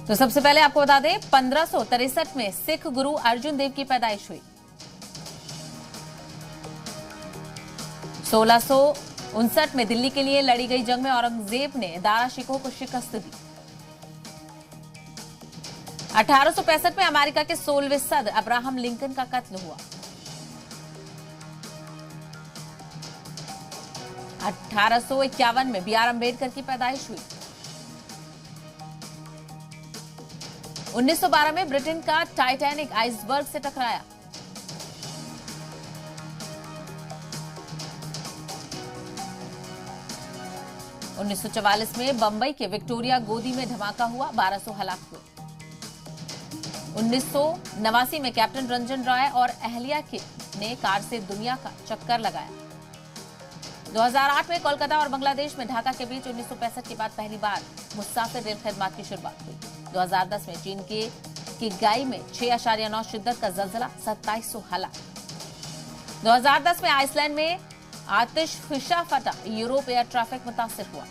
तो सबसे पहले आपको बता दें 1563 में सिख गुरु अर्जुन देव की पैदाइश हुई। 1659 में दिल्ली के लिए लड़ी गई जंग में औरंगजेब ने दारा शिकोह को शिकस्त दी। 1865 में अमेरिका के 16वें सदर अब्राहम लिंकन का कत्ल हुआ। 1851 में बी.आर. अम्बेडकर की पैदाइश हुई। 1912 में ब्रिटेन का टाइटैनिक आइसबर्ग से टकराया। 1944 में बंबई के विक्टोरिया गोदी में धमाका हुआ, 1200 हलाक हुए। 1989 में कैप्टन रंजन राय और अहल्या ने कार से दुनिया का चक्कर लगाया। 2008 में कोलकाता और बांग्लादेश में ढाका के बीच 1965 के बाद पहली बार मुसाफिर रेल खिदमत की शुरुआत हुई। 2010 में चीन की गाई में 6.9 शिद्दत का जलजला, 2700 हलाक। 2010 में आइसलैंड में आतिश फिशा फटा, यूरोप एयर ट्रैफिक मुतासिर हुआ।